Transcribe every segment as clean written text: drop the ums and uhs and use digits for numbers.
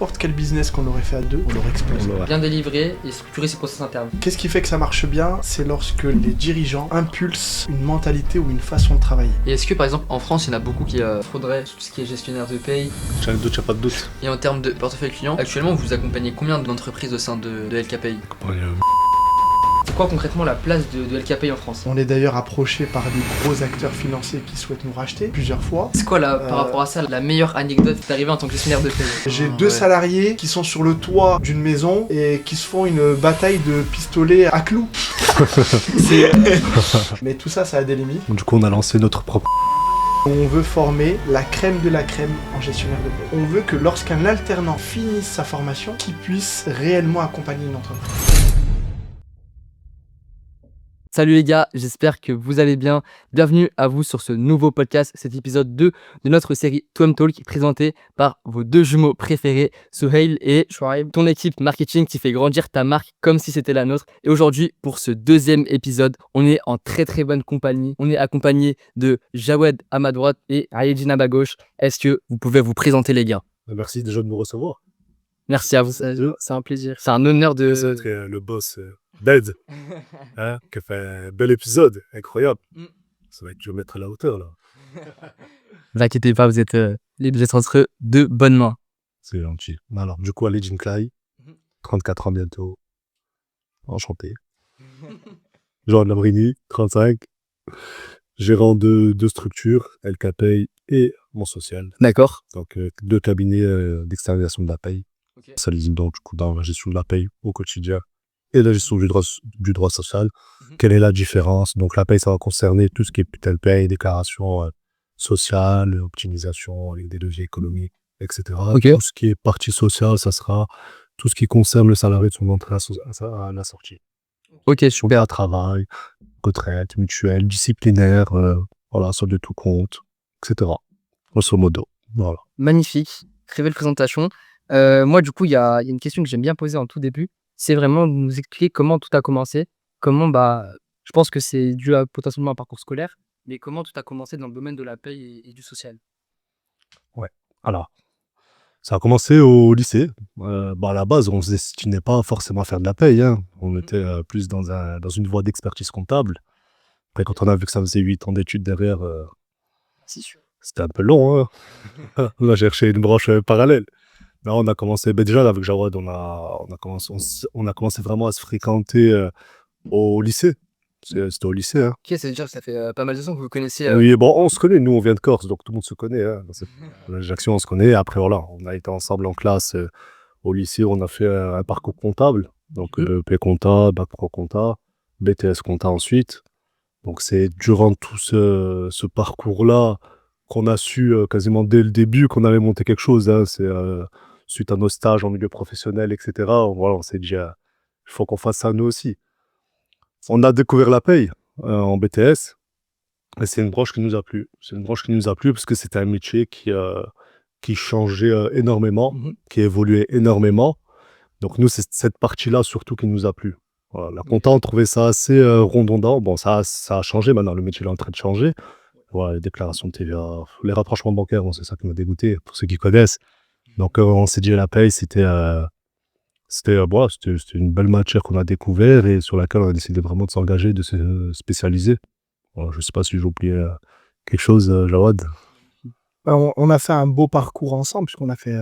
N'importe quel business qu'on aurait fait à deux, on l'aurait explosé. Bien délivrer et structurer ses process internes. Qu'est-ce qui fait que ça marche bien? C'est lorsque les dirigeants impulsent une mentalité ou une façon de travailler. Et est-ce que par exemple en France il y en a beaucoup qui frauderaient tout ce qui est gestionnaire de paye? J'en ai doute, y'a pas de doute. Et en termes de portefeuille client, actuellement vous accompagnez combien d'entreprises au sein de LKPay? C'est quoi concrètement la place de LKPay en France? On est d'ailleurs approché par des gros acteurs financiers qui souhaitent nous racheter plusieurs fois. C'est quoi par rapport à ça la meilleure anecdote d'arriver en tant que gestionnaire de paye? J'ai deux salariés qui sont sur le toit d'une maison et qui se font une bataille de pistolets à clous. Mais tout ça, ça a des limites. Du coup, on a lancé notre propre. On veut former la crème de la crème en gestionnaire de paie. On veut que lorsqu'un alternant finisse sa formation, qu'il puisse réellement accompagner une entreprise. Salut les gars, j'espère que vous allez bien. Bienvenue à vous sur ce nouveau podcast, cet épisode 2 de notre série Tom Talk, présenté par vos deux jumeaux préférés, Sohail et Shuaib, ton équipe marketing qui fait grandir ta marque comme si c'était la nôtre. Et aujourd'hui, pour ce deuxième épisode, on est en très très bonne compagnie. On est accompagné de Jawed à ma droite et Ayedine à ma gauche. Est-ce que vous pouvez vous présenter les gars? Merci déjà de nous recevoir. Merci à vous. C'est un plaisir. C'est un honneur de... C'est le boss d'Ed, qui a fait un bel épisode, incroyable. Ça va être dur de mettre à la hauteur, là. Ne vous inquiétez pas, vous êtes entre de bonnes mains. C'est gentil. Alors, du coup, Ayedine Clay, 34 ans bientôt. Enchanté. Jean de Labrini, 35. Gérant de deux structures, LKPay et Mon Social. D'accord. Donc, deux cabinets d'externalisation de la paye. Okay. Ça les donc du coup dans la gestion de la paye au quotidien et la gestion du droit social. Quelle est la différence? Donc la paye, ça va concerner tout ce qui est putain de paye, déclaration sociale, optimisation, des leviers économiques, etc. Okay. Tout ce qui est partie sociale, ça sera tout ce qui concerne le salarié de son entrée à la sortie. Ok, super. Travail, retraite, mutuelle, disciplinaire, voilà, solde de tout compte, etc. Grosso modo. Voilà. Magnifique, très belle présentation. Moi, du coup, il y a une question que j'aime bien poser en tout début. C'est vraiment de nous expliquer comment tout a commencé. Comment, je pense que c'est dû à potentiellement un parcours scolaire, mais comment tout a commencé dans le domaine de la paye et du social. Ouais, alors, ça a commencé au lycée. À la base, on ne se destinait pas forcément à faire de la paye. Hein. On était plus dans une voie d'expertise comptable. Après, quand on a vu que ça faisait 8 ans d'études derrière, c'était un peu long. Hein. On a cherché une branche parallèle. Là, on a commencé, déjà avec Jawad, on a commencé vraiment à se fréquenter au lycée. C'était au lycée. Hein. Ok, c'est-à-dire que ça fait pas mal de temps que vous connaissez. Oui, bon, on se connaît, nous on vient de Corse, donc tout le monde se connaît. Hein. L'Ajaccio, on se connaît. Après, voilà, on a été ensemble en classe au lycée, on a fait un parcours comptable. Donc, P-Compta, Bac Pro Compta, BTS Compta ensuite. Donc, c'est durant tout ce parcours-là qu'on a su quasiment dès le début qu'on avait monté quelque chose. Hein. C'est suite à nos stages en milieu professionnel, etc. Voilà, on s'est dit, il faut qu'on fasse ça nous aussi. On a découvert la paye en BTS et c'est une branche qui nous a plu. C'est une branche qui nous a plu parce que c'était un métier qui changeait énormément, qui évoluait énormément. Donc nous, c'est cette partie-là surtout qui nous a plu. Voilà, la compta, on trouvait ça assez redondant. Bon, ça a changé maintenant, le métier est en train de changer. Voilà, les déclarations de TVA, les rapprochements bancaires, bon, c'est ça qui m'a dégoûté, pour ceux qui connaissent. Donc, on s'est dit, la paye, c'était une belle matière qu'on a découvert et sur laquelle on a décidé vraiment de s'engager, de se spécialiser. Voilà, je ne sais pas si j'ai oublié quelque chose, Jawad. On a fait un beau parcours ensemble, puisqu'on a fait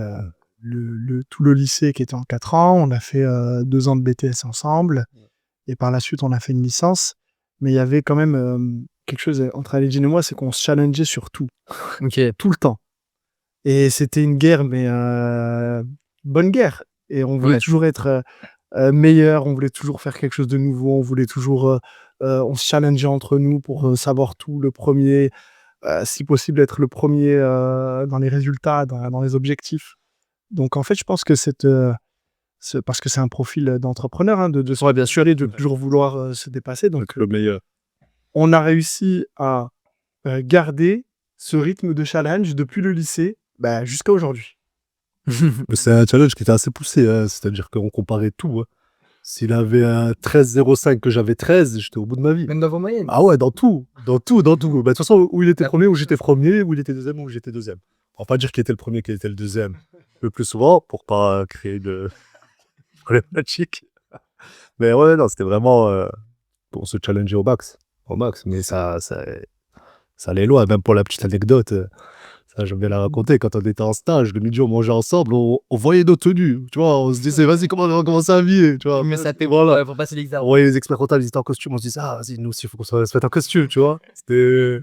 tout le lycée qui était en 4 ans, on a fait 2 ans de BTS ensemble, et par la suite, on a fait une licence. Mais il y avait quand même quelque chose entre Ayedine et moi, c'est qu'on se challengeait sur tout. Tout le temps. Et c'était une guerre, mais bonne guerre. Et on voulait toujours être meilleur, on voulait toujours faire quelque chose de nouveau, on voulait toujours... on se challengeait entre nous pour savoir tout, le premier, si possible être le premier dans les résultats, dans les objectifs. Donc en fait, je pense que parce que c'est un profil d'entrepreneur, hein, de se bien sûr, de toujours vouloir se dépasser. Donc le meilleur. On a réussi à garder ce rythme de challenge depuis le lycée jusqu'à aujourd'hui. C'est un challenge qui était assez poussé, hein. C'est-à-dire qu'on comparait tout. Hein. S'il avait un 13,05 que j'avais 13, j'étais au bout de ma vie. Même dans vos moyennes? Ah ouais, dans tout. De toute façon, où il était premier, où j'étais premier, où il était deuxième, où j'étais deuxième. On va pas dire qu'il était le premier, qu'il était le deuxième. le plus souvent pour pas créer de problématiques. Mais ouais, non, c'était vraiment pour se challenger au max. Au max. Mais ça allait loin. Même pour la petite anecdote, ça, j'aime bien la raconter. Quand on était en stage, le midi, on mangeait ensemble, on voyait nos tenues. Tu vois, on se disait, vas-y, comment on va commencer à habiller. Tu vois, Mais ça fait voilà. pour passer l'examen. On voyait les experts comptables, ils étaient en costume. On se disait, ah, vas-y, nous aussi, il faut qu'on se mette en costume. Tu vois, c'était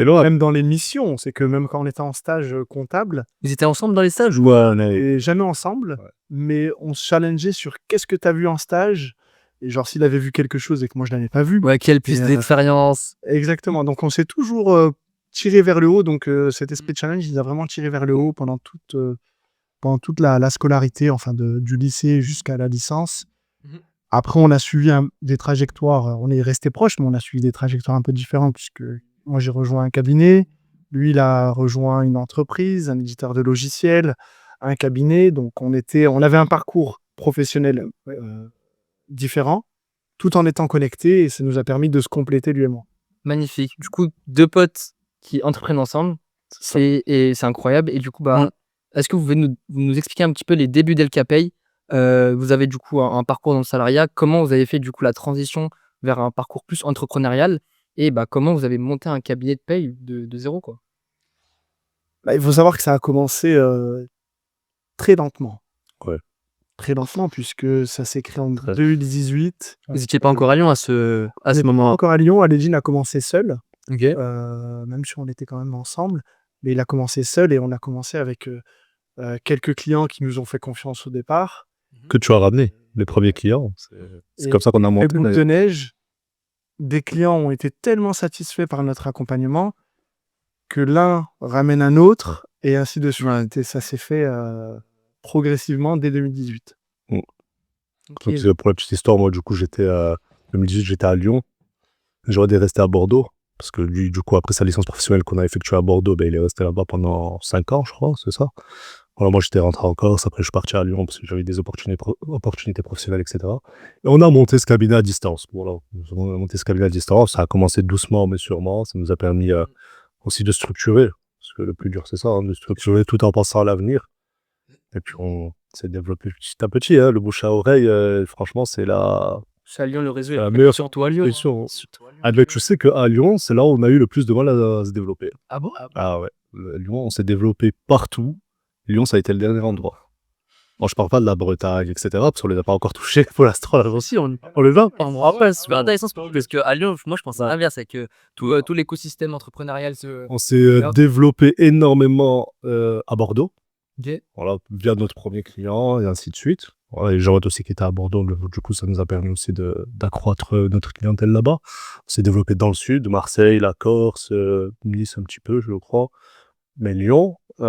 loin. Même dans les missions, c'est que même quand on était en stage comptable, Ils étaient ensemble dans les stages ou Ouais, on avait- et jamais ensemble, Ouais. mais on se challengeait sur qu'est-ce que tu as vu en stage. Et genre, s'il avait vu quelque chose et que moi, je l'avais pas vu. Ouais, quelle plus Et, d'expérience. Exactement. Donc, on s'est toujours tiré vers le haut. Donc, cet esprit de challenge, il a vraiment tiré vers le haut pendant toute la scolarité, enfin, du lycée jusqu'à la licence. Mhm. Après, on a suivi des trajectoires. On est resté proches, mais on a suivi des trajectoires un peu différentes, puisque moi, j'ai rejoint un cabinet. Lui, il a rejoint une entreprise, un éditeur de logiciels, un cabinet. Donc, on avait un parcours professionnel différent, tout en étant connectés, et ça nous a permis de se compléter, lui et moi. Magnifique. Du coup, 2 potes qui entreprennent ensemble, c'est incroyable. Et du coup, bah, est-ce que vous pouvez nous expliquer un petit peu les débuts d'El Capay? Vous avez du coup un parcours dans le salariat. Comment vous avez fait du coup la transition vers un parcours plus entrepreneurial? Et bah, comment vous avez monté un cabinet de paye de zéro, quoi? Bah, il faut savoir que ça a commencé très lentement. Ouais. Très lentement, puisque ça s'est créé en Très. 2018. Vous n'étiez pas encore à Lyon à ce On était moment-là? encore à Lyon. Aledine a commencé seul, Ok. même si on était quand même ensemble. Mais il a commencé seul et on a commencé avec quelques clients qui nous ont fait confiance au départ. Que tu as ramené, les premiers clients. C'est Et comme ça qu'on a Et monté. boule de neige, des clients ont été tellement satisfaits par notre accompagnement que l'un ramène un autre et ainsi de suite. Ouais. Et ça s'est fait progressivement dès 2018. Ok. Donc, pour la petite histoire, moi, du coup, 2018, j'étais à Lyon. J'aurais dû rester à Bordeaux. Parce que lui, du coup, après sa licence professionnelle qu'on a effectuée à Bordeaux, ben, il est resté là-bas pendant 5 ans, je crois, c'est ça. Voilà, moi, j'étais rentré en Corse. Après, je suis parti à Lyon parce que j'avais des opportunités professionnelles, etc. Et on a monté ce cabinet à distance. Voilà. On a monté ce cabinet à distance. Ça a commencé doucement, mais sûrement. Ça nous a permis aussi de structurer. Parce que le plus dur, c'est ça, hein, de structurer tout en pensant à l'avenir. Et puis, on s'est développé petit à petit. Hein, le bouche à oreille, franchement, c'est C'est à Lyon, le réseau la est meilleure surtout à Lyon. solution. Ah, mais tu sais qu'à Lyon, c'est là où on a eu le plus de mal à se développer. Ah bon? Ah ouais. Lyon, on s'est développé partout. Lyon, ça a été le dernier endroit. Bon, je parle pas de la Bretagne, etc., parce qu'on les a pas encore touchés pour l'instant. Là, Si, on les a. me rappelle, c'est super intéressant parce qu'à Lyon, moi je pense à l'inverse, c'est que tout l'écosystème entrepreneurial se. On s'est développé énormément à Bordeaux, Ok. voilà, via notre premier client, et ainsi de suite. Voilà, et Jérôme aussi qui était à Bordeaux, du coup, ça nous a permis aussi d'accroître notre clientèle là-bas. On s'est développé dans le sud, Marseille, la Corse, Nice un petit peu, je crois. Mais Lyon, c'est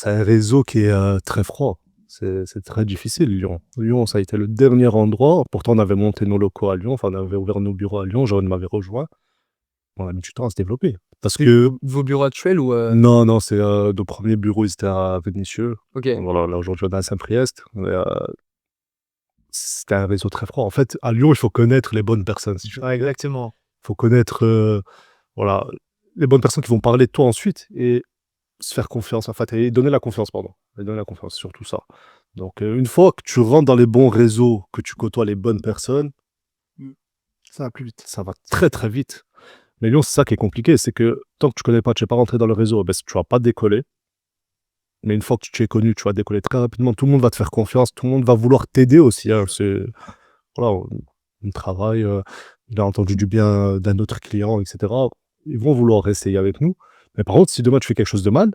un réseau qui est très froid. C'est très difficile, Lyon. Lyon, ça a été le dernier endroit. Pourtant, on avait monté nos locaux à Lyon, enfin, on avait ouvert nos bureaux à Lyon, Jérôme m'avait rejoint. On a mis du temps à se développer. Parce que, Vos bureaux actuels ou. non, c'est nos premiers bureaux, ils étaient à Vénissieux. Ok. Voilà, là, aujourd'hui, on est à Saint-Priest. Mais, c'était un réseau très froid. En fait, à Lyon, il faut connaître les bonnes personnes. Si tu veux. Ouais, exactement. Il faut connaître voilà, les bonnes personnes qui vont parler de toi ensuite et se faire confiance, en fait, et donner la confiance, pardon. Et donner la confiance, surtout ça. Donc, une fois que tu rentres dans les bons réseaux, que tu côtoies les bonnes personnes, Ça va plus vite. ça va très très vite. Mais Lyon, c'est ça qui est compliqué, c'est que tant que tu connais pas, tu n'es pas rentré dans le réseau, ben, tu vas pas décoller. Mais une fois que tu es connu, tu vas décoller très rapidement. Tout le monde va te faire confiance, tout le monde va vouloir t'aider aussi. Hein. Voilà, on travaille, il a entendu du bien d'un autre client, etc. Ils vont vouloir essayer avec nous. Mais par contre, si demain tu fais quelque chose de mal,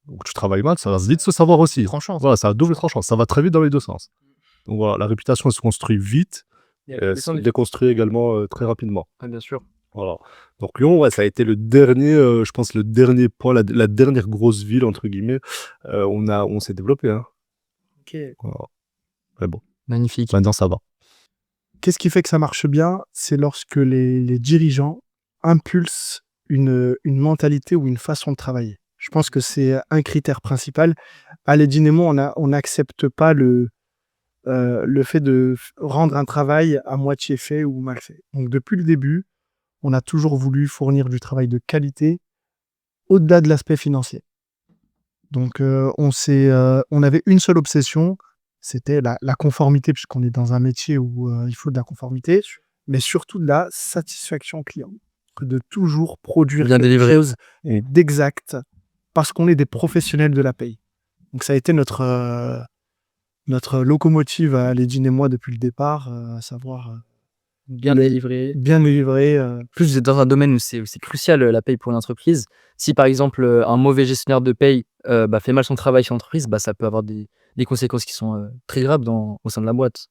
ou que tu travailles mal, ça va vite se savoir aussi. Tranchant. Voilà, c'est à double tranchant. Ça va très vite dans les deux sens. Donc voilà, la réputation, elle se construit vite. Et Et elle se déconstruit également très rapidement. Ah, bien sûr. Voilà. Donc Lyon, ouais, ça a été le dernier, je pense, le dernier point, la dernière grosse ville, entre guillemets, où on s'est développé. Hein. Ok. Voilà. Mais bon, Magnifique. maintenant ça va. Qu'est-ce qui fait que ça marche bien? C'est lorsque les dirigeants impulsent une mentalité ou une façon de travailler. Je pense que c'est un critère principal. Aledine et moi, on n'accepte pas le fait de rendre un travail à moitié fait ou mal fait. Donc depuis le début, on a toujours voulu fournir du travail de qualité au-delà de l'aspect financier. Donc, on avait une seule obsession, c'était la conformité, puisqu'on est dans un métier où il faut de la conformité, mais surtout de la satisfaction client. De toujours produire Bien quelque délivré. chose d'exact, parce qu'on est des professionnels de la paye. Donc, ça a été notre locomotive à Ledine et moi depuis le départ, à savoir Bien le- délivré. bien délivré. Plus vous êtes dans un domaine où c'est crucial la paye pour une entreprise. Si par exemple un mauvais gestionnaire de paye fait mal son travail sur l'entreprise, ça peut avoir des conséquences qui sont très graves au sein de la boîte.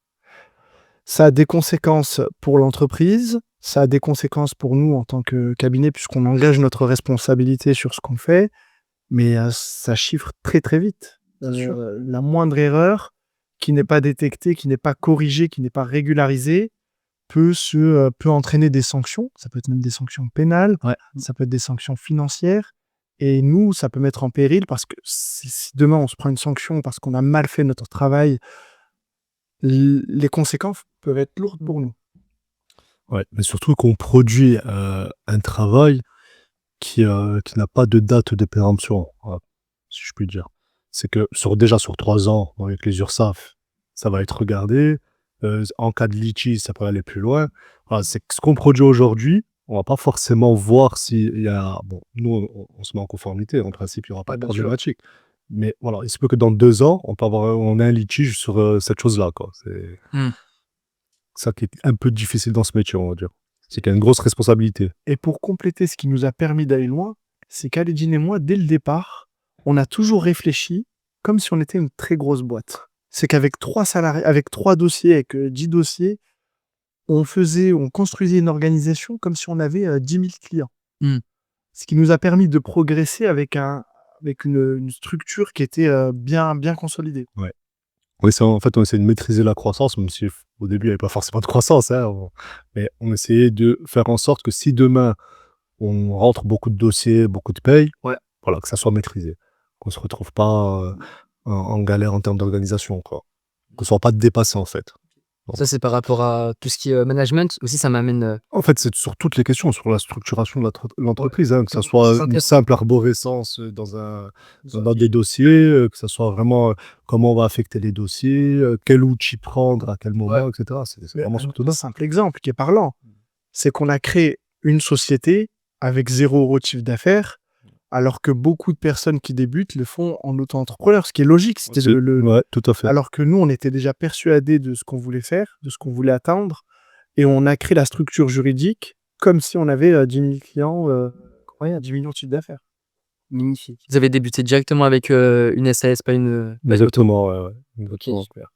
Ça a des conséquences pour l'entreprise, ça a des conséquences pour nous en tant que cabinet, puisqu'on engage notre responsabilité sur ce qu'on fait, mais ça chiffre très très vite. La moindre erreur qui n'est pas détectée, qui n'est pas corrigée, qui n'est pas régularisée, peut entraîner des sanctions. Ça peut être même des sanctions pénales, ça peut être des sanctions financières. Et nous, ça peut mettre en péril, parce que si demain on se prend une sanction parce qu'on a mal fait notre travail, les conséquences peuvent être lourdes pour nous. Ouais, mais surtout qu'on produit un travail qui n'a pas de date de péremption, voilà, si je puis dire. C'est que déjà sur 3 ans, avec les URSSAF, ça va être regardé. En cas de litige, ça peut aller plus loin. Voilà, c'est que ce qu'on produit aujourd'hui, on va pas forcément voir s'il y a... Bon, nous, on se met en conformité. En principe, il n'y aura pas de bien sûr. problématique. Mais voilà, il se peut que dans 2 ans, on ait un litige sur cette chose-là, quoi. C'est ça qui est un peu difficile dans ce métier, on va dire. C'est qu'il y a une grosse responsabilité. Et pour compléter ce qui nous a permis d'aller loin, c'est qu'Aledine et moi, dès le départ, on a toujours réfléchi comme si on était une très grosse boîte. C'est qu'avec 3 salariés, avec 3 dossiers, avec 10 dossiers, on construisait une organisation comme si on avait 10 000 clients. Ce qui nous a permis de progresser avec une structure qui était bien consolidée. Oui, en fait, on essayait de maîtriser la croissance, même si au début, il n'y avait pas forcément de croissance, hein, mais on essayait de faire en sorte que si demain, on rentre beaucoup de dossiers, beaucoup de payes, voilà, que ça soit maîtrisé. Qu'on ne se retrouve pas en galère en termes d'organisation, quoi. Qu'on ne soit pas dépassé, en fait. Ça, c'est par rapport à tout ce qui est management. Aussi, ça m'amène... En fait, c'est sur toutes les questions, sur la structuration de l'entreprise, hein, que ça soit une simple arborescence dans des dossiers, que ça soit vraiment comment on va affecter les dossiers, quel outil prendre, à quel moment, etc. C'est vraiment sur tout Un ça. simple exemple qui est parlant, c'est qu'on a créé une société avec 0 € de chiffre d'affaires, alors que beaucoup de personnes qui débutent le font en auto-entrepreneur, ce qui est logique. Ouais, tout à fait. Alors que nous, on était déjà persuadés de ce qu'on voulait faire, de ce qu'on voulait atteindre, et on a créé la structure juridique comme si on avait 10 000 clients, 10 millions de chiffre d'affaires. Magnifique. Vous avez débuté directement avec une SAS, pas une... Exactement, ouais. Exactement. Ok, super.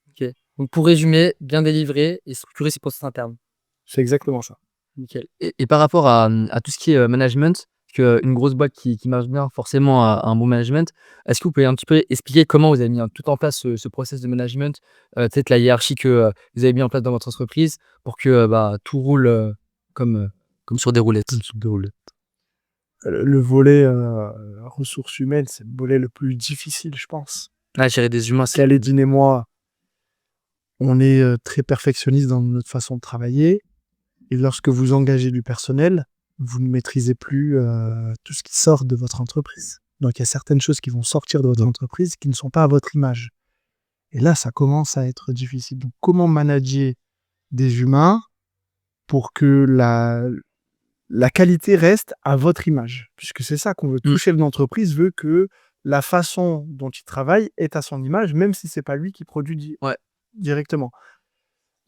Ok. Donc, pour résumer, bien délivré et structurer ses process internes. C'est exactement ça. Nickel. Et par rapport à tout ce qui est management, une grosse boîte qui marche bien, forcément, a un bon management. Est-ce que vous pouvez un petit peu expliquer comment vous avez mis tout en place ce process de management, peut-être la hiérarchie que vous avez mis en place dans votre entreprise pour que tout roule comme sur des roulettes. Le volet ressources humaines, c'est le volet le plus difficile, je pense. Gérer des humains, c'est... Aledine et moi, on est très perfectionniste dans notre façon de travailler. Et lorsque vous engagez du personnel, vous ne maîtrisez plus tout ce qui sort de votre entreprise. Donc, il y a certaines choses qui vont sortir de votre entreprise qui ne sont pas à votre image. Et là, ça commence à être difficile. Donc, comment manager des humains pour que la qualité reste à votre image? Puisque c'est ça qu'on veut. Tout chef d'entreprise veut que la façon dont il travaille est à son image, même si c'est pas lui qui produit directement.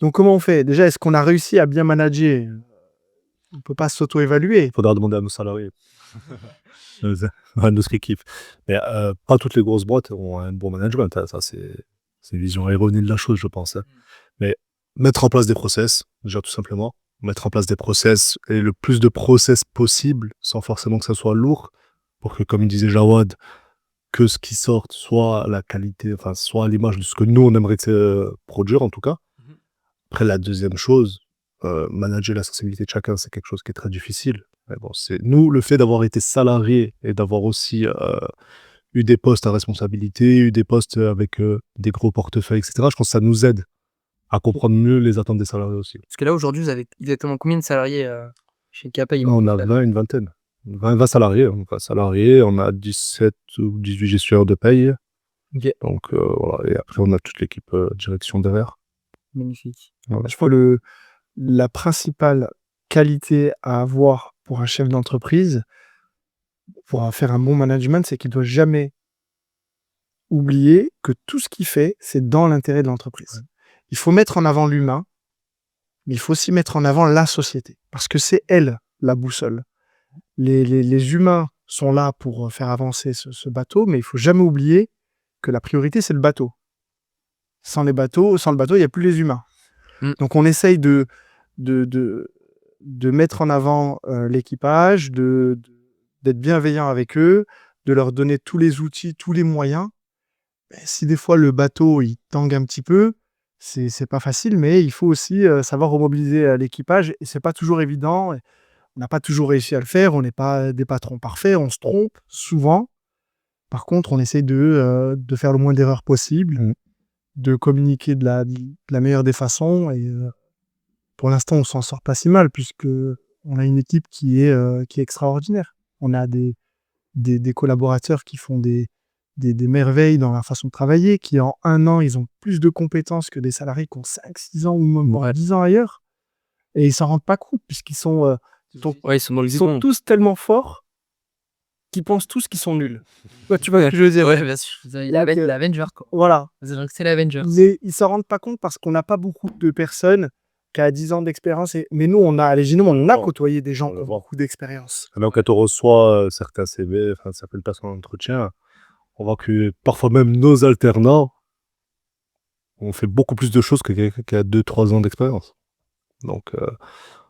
Donc, comment on fait? Déjà, est-ce qu'on a réussi à bien manager? On ne peut pas s'auto-évaluer. Il faudra demander à nos salariés, à notre équipe. Mais pas toutes les grosses boîtes ont un bon management, hein. Ça, c'est une vision erronée de la chose, je pense, hein. Mais mettre en place des process, déjà tout simplement. Mettre en place des process et le plus de process possible, sans forcément que ça soit lourd, pour que, comme il disait Jawad, que ce qui sorte soit la qualité, enfin, soit à l'image de ce que nous, on aimerait produire, en tout cas. Après, la deuxième chose, manager la sensibilité de chacun, c'est quelque chose qui est très difficile. Mais bon, c'est nous, le fait d'avoir été salarié et d'avoir aussi eu des postes à responsabilité, eu des postes avec des gros portefeuilles, etc., je pense que ça nous aide à comprendre mieux les attentes des salariés aussi. Parce que là, aujourd'hui, vous avez exactement combien de salariés chez KPI? On a 20, une vingtaine. 20 salariés, on a 17 ou 18 gestionnaires de paye. Ok. Donc voilà, et après on a toute l'équipe direction derrière. Magnifique. Voilà. Je crois la principale qualité à avoir pour un chef d'entreprise, pour faire un bon management, c'est qu'il doit jamais oublier que tout ce qu'il fait, c'est dans l'intérêt de l'entreprise. Il faut mettre en avant l'humain, mais il faut aussi mettre en avant la société, parce que c'est elle la boussole. Les humains sont là pour faire avancer ce bateau, mais il faut jamais oublier que la priorité, c'est le bateau. Sans le bateau, il n'y a plus les humains. Donc on essaye de mettre en avant l'équipage, d'être bienveillant avec eux, de leur donner tous les outils, tous les moyens. Mais si des fois le bateau il tangue un petit peu, c'est pas facile, mais il faut aussi savoir remobiliser l'équipage et c'est pas toujours évident. On n'a pas toujours réussi à le faire, on n'est pas des patrons parfaits, on se trompe souvent. Par contre, on essaye de faire le moins d'erreurs possible, de communiquer de la meilleure des façons et pour l'instant, on s'en sort pas si mal puisque on a une équipe qui est extraordinaire. On a des collaborateurs qui font des merveilles dans la façon de travailler, qui en 1 an, ils ont plus de compétences que des salariés qui ont 5, 6 ans ou même 10 ans ailleurs. Et ils s'en rendent pas compte puisqu'ils sont, ils sont dans le ils sont tous tellement forts qu'ils pensent tous qu'ils sont nuls. Ouais, tu vois ce que je veux dire? Ouais, bien sûr. L'Avenger, quoi. Voilà. C'est l'Avenger. Mais ils s'en rendent pas compte parce qu'on n'a pas beaucoup de personnes qui a 10 ans d'expérience. Mais nous, on a côtoyé des gens qui ont beaucoup d'expérience. Même quand on reçoit certains CV, certaines personnes en entretien, on voit que parfois même nos alternants ont fait beaucoup plus de choses que quelqu'un qui a 2-3 ans d'expérience. Donc,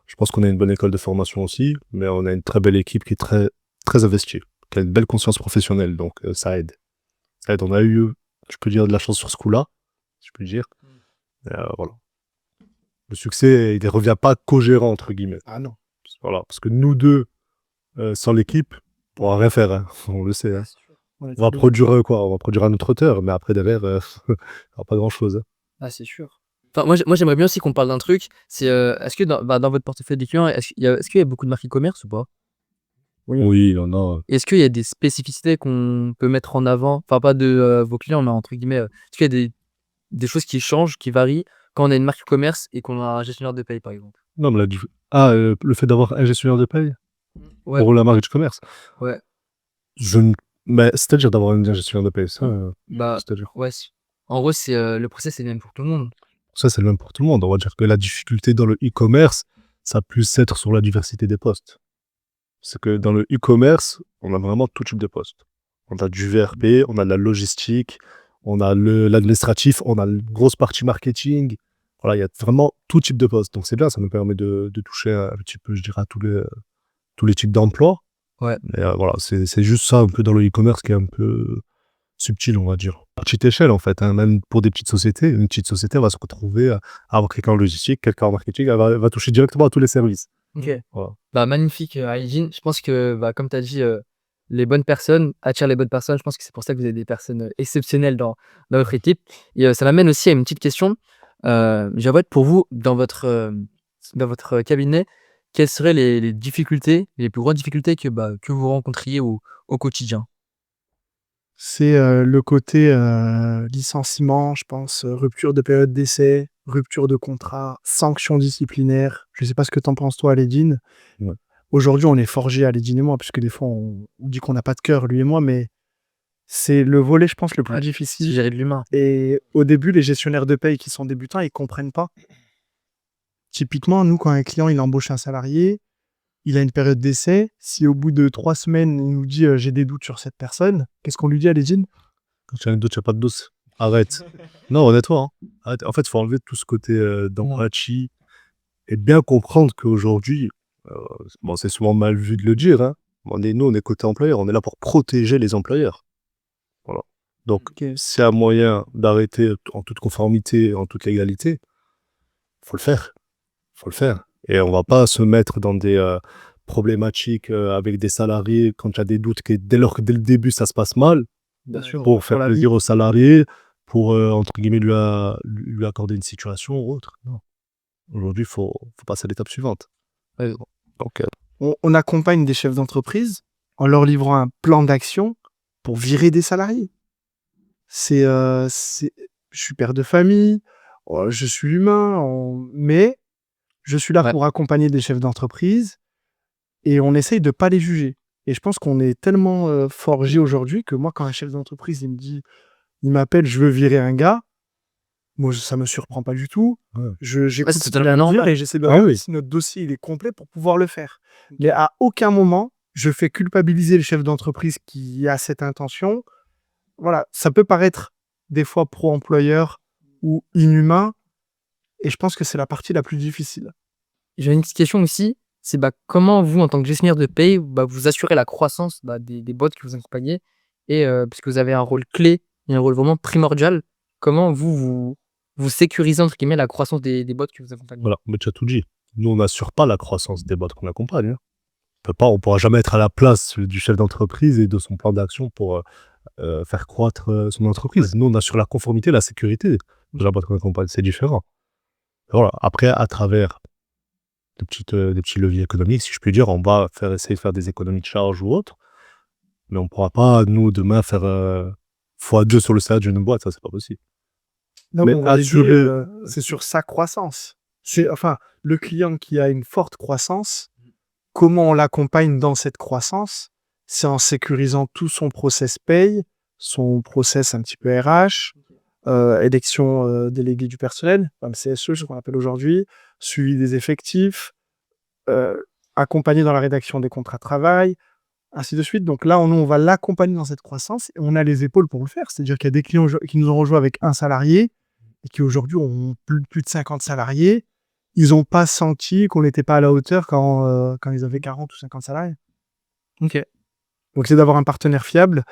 je pense qu'on a une bonne école de formation aussi, mais on a une très belle équipe qui est très, très investie, qui a une belle conscience professionnelle, donc ça aide. On a eu, je peux dire, de la chance sur ce coup-là, si je peux dire. Voilà. Le succès, il ne revient pas qu'au gérant, entre guillemets. Ah non. Voilà, parce que nous deux, sans l'équipe, on pourra rien faire, hein. On le sait. Hein. On va produire quoi? On va produire à notre hauteur, mais après, derrière, il n'y aura pas grand-chose. Hein. Ah, c'est sûr. Enfin, moi j'aimerais bien aussi qu'on parle d'un truc, c'est est-ce que dans votre portefeuille de clients, est-ce qu'il y a beaucoup de marques e-commerce ou pas? Oui, il y en a. Est-ce qu'il y a des spécificités qu'on peut mettre en avant, enfin pas de vos clients, mais entre guillemets, est-ce qu'il y a des choses qui changent, qui varient quand on a une marque e-commerce et qu'on a un gestionnaire de paye, par exemple? Non, mais le fait d'avoir un gestionnaire de paye Ouais. pour la marque e-commerce. Ouais. Mais c'est-à-dire d'avoir un gestionnaire de paye, ça, c'est-à-dire. Ouais. En gros, c'est le process est le même pour tout le monde. Ça, c'est le même pour tout le monde. On va dire que la difficulté dans le e-commerce, ça a plus être sur la diversité des postes. C'est que dans le e-commerce, on a vraiment tout type de postes. On a du VRP, on a de la logistique, on a l'administratif, on a une grosse partie marketing. Voilà, il y a vraiment tout type de postes. Donc c'est bien, ça nous permet de toucher un petit peu, je dirais, à tous les types d'emplois. Ouais. Et voilà, c'est juste ça un peu dans le e-commerce qui est un peu subtil, on va dire. À petite échelle, en fait, hein, même pour des petites sociétés, une petite société va se retrouver à avoir quelqu'un en logistique, quelqu'un en marketing, elle va toucher directement à tous les services. Ok. Voilà. Bah, magnifique, Aïdine. Je pense que, comme tu as dit, les bonnes personnes attirent les bonnes personnes. Je pense que c'est pour ça que vous avez des personnes exceptionnelles dans votre équipe. Et ça m'amène aussi à une petite question. Jawad, pour vous, dans votre cabinet, quelles seraient les difficultés, les plus grandes difficultés que vous rencontriez au quotidien? C'est le côté licenciement, je pense, rupture de période d'essai, rupture de contrat, sanctions disciplinaires. Je ne sais pas ce que tu en penses, toi, Aledine. Ouais. Aujourd'hui, on est forgé, Aledine et moi, puisque des fois, on dit qu'on n'a pas de cœur, lui et moi, mais c'est le volet, je pense, le plus difficile. C'est gérer de l'humain. Et au début, les gestionnaires de paye qui sont débutants, ils ne comprennent pas. Typiquement, nous, quand un client il embauche un salarié, il a une période d'essai. Si au bout de 3 semaines, il nous dit j'ai des doutes sur cette personne, qu'est-ce qu'on lui dit, Aledine? Quand tu as un doute, tu n'as pas de doute. Arrête. Non, honnêtement. Hein. Arrête. En fait, il faut enlever tout ce côté d'empathie et bien comprendre qu'aujourd'hui, bon, c'est souvent mal vu de le dire, hein. Nous, on est côté employeur, on est là pour protéger les employeurs. Voilà. Donc, s'il y a moyen d'arrêter en toute conformité, en toute légalité, faut le faire. Faut le faire. Et on va pas se mettre dans des problématiques avec des salariés quand il y a des doutes dès le début ça se passe mal. Bien sûr. Pour faire plaisir aux salariés, pour entre guillemets lui accorder une situation ou autre. Non. Aujourd'hui, faut passer à l'étape suivante. Ouais. Donc, on accompagne des chefs d'entreprise en leur livrant un plan d'action pour virer des salariés. Je suis père de famille, je suis humain, mais je suis là Ouais. pour accompagner des chefs d'entreprise et on essaye de pas les juger. Et je pense qu'on est tellement forgé aujourd'hui que moi, quand un chef d'entreprise il m'appelle, je veux virer un gars, moi ça me surprend pas du tout. Ouais. J'écoute c'est ce qu'il totalement a à me dire normal. et j'essaie de Ah voir oui. si notre dossier il est complet pour pouvoir le faire. Mais à aucun moment je fais culpabiliser le chef d'entreprise qui a cette intention. Voilà, ça peut paraître des fois pro-employeur ou inhumain, et je pense que c'est la partie la plus difficile. J'ai une petite question aussi, c'est comment vous, en tant que gestionnaire de paye, vous assurez la croissance des boîtes que vous accompagnez et puisque vous avez un rôle clé et un rôle vraiment primordial, comment vous sécurisez entre guillemets la croissance des boîtes que vous accompagnez? Voilà, mais tu as tout dit. Nous, on n'assure pas la croissance des boîtes qu'on accompagne, hein. On pourra jamais être à la place du chef d'entreprise et de son plan d'action pour faire croître son entreprise. Nous, on assure la conformité, la sécurité de la boîte qu'on accompagne. C'est différent. Voilà. Après, à travers des petits leviers économiques, si je puis dire, on va essayer de faire des économies de charge ou autre, mais on ne pourra pas, nous, demain, faire x2 sur le salaire d'une boîte. Ça, c'est pas possible. Non, Mais on va assurer- dire, c'est sur sa croissance. Le client qui a une forte croissance, comment on l'accompagne dans cette croissance? C'est en sécurisant tout son process paye, son process un petit peu RH, élection délégué du personnel, CSE, ce qu'on appelle aujourd'hui, suivi des effectifs, accompagner dans la rédaction des contrats de travail, ainsi de suite. Donc là, on va l'accompagner dans cette croissance et on a les épaules pour le faire. C'est-à-dire qu'il y a des clients qui nous ont rejoints avec un salarié et qui aujourd'hui ont plus de 50 salariés. Ils n'ont pas senti qu'on n'était pas à la hauteur quand ils avaient 40 ou 50 salariés. Ok. Donc c'est d'avoir un partenaire fiable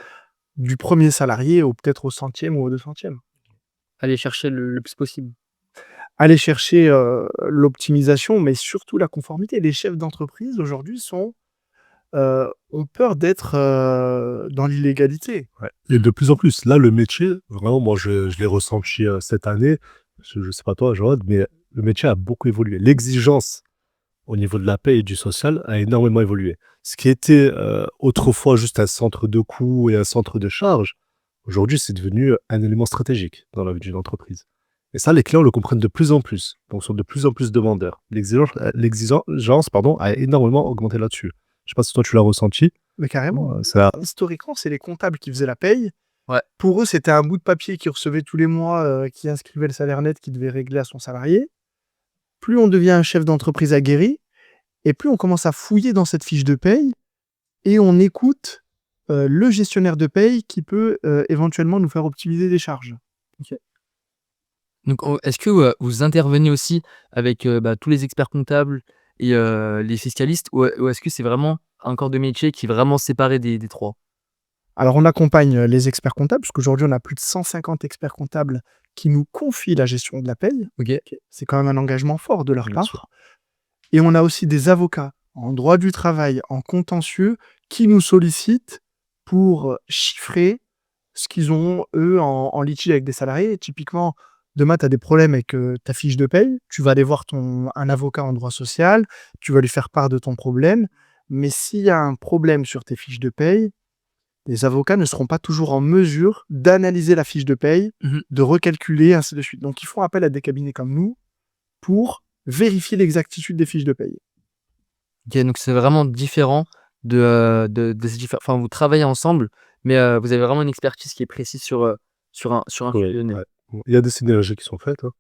du premier salarié peut-être au 100e ou au 200e. Aller chercher le plus possible. Aller chercher l'optimisation, mais surtout la conformité. Les chefs d'entreprise aujourd'hui ont peur d'être dans l'illégalité. Ouais. Et de plus en plus, là, le métier, vraiment, moi, je l'ai ressenti cette année. Je sais pas toi, Joad, mais le métier a beaucoup évolué. L'exigence au niveau de la paie et du social a énormément évolué. Ce qui était autrefois juste un centre de coûts et un centre de charges, aujourd'hui, c'est devenu un élément stratégique dans la vie d'une entreprise. Et ça, les clients le comprennent de plus en plus. Donc, sont de plus en plus demandeurs. L'exigence, a énormément augmenté là-dessus. Je sais pas si toi, tu l'as ressenti. Mais carrément. Historiquement, c'est les comptables qui faisaient la paye. Ouais. Pour eux, c'était un bout de papier qu'ils recevaient tous les mois, qui inscrivait le salaire net qu'ils devaient régler à son salarié. Plus on devient un chef d'entreprise aguerri, et plus on commence à fouiller dans cette fiche de paye, et on écoute le gestionnaire de paye qui peut éventuellement nous faire optimiser des charges. Donc, est-ce que vous intervenez aussi avec tous les experts comptables et les fiscalistes ou est-ce que c'est vraiment un corps de métier qui est vraiment séparé des trois? Alors, on accompagne les experts comptables, parce qu'aujourd'hui, on a plus de 150 experts comptables qui nous confient la gestion de la paye. Ok. C'est quand même un engagement fort de leur Bien part. sûr. Et on a aussi des avocats en droit du travail, en contentieux, qui nous sollicitent pour chiffrer ce qu'ils ont, eux, en litige avec des salariés. Et typiquement, demain, tu as des problèmes avec ta fiche de paye, tu vas aller voir un avocat en droit social, tu vas lui faire part de ton problème. Mais s'il y a un problème sur tes fiches de paye, les avocats ne seront pas toujours en mesure d'analyser la fiche de paye, de recalculer, ainsi de suite. Donc, ils font appel à des cabinets comme nous pour vérifier l'exactitude des fiches de paye. Ok, donc c'est vraiment différent de ces différents. Enfin, vous travaillez ensemble, mais vous avez vraiment une expertise qui est précise sur un Oui, sujet donné. ouais. Il y a des synergies qui sont faites, hein.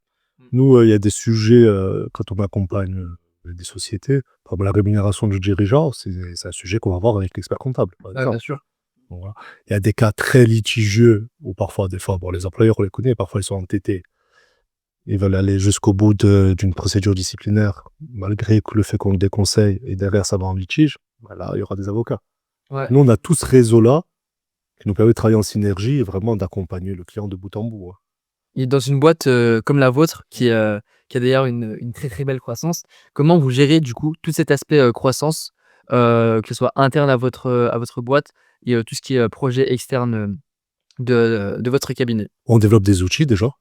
Nous, il y a des sujets, quand on accompagne des sociétés, par exemple la rémunération du dirigeant, c'est un sujet qu'on va voir avec l'expert comptable, par exemple. Bien sûr. Donc, voilà. Il y a des cas très litigieux où parfois, des fois, les employeurs, on les connaît, parfois ils sont entêtés. Ils veulent aller jusqu'au bout d'une procédure disciplinaire, malgré le fait qu'on le déconseille, et derrière ça va en litige. Là, il y aura des avocats. Ouais. Nous, on a tout ce réseau-là qui nous permet de travailler en synergie et vraiment d'accompagner le client de bout en bout, hein. Et dans une boîte comme la vôtre, qui a d'ailleurs une très très belle croissance, comment vous gérez du coup tout cet aspect croissance, que ce soit interne à votre boîte et tout ce qui est projet externe de votre cabinet? On développe des outils déjà.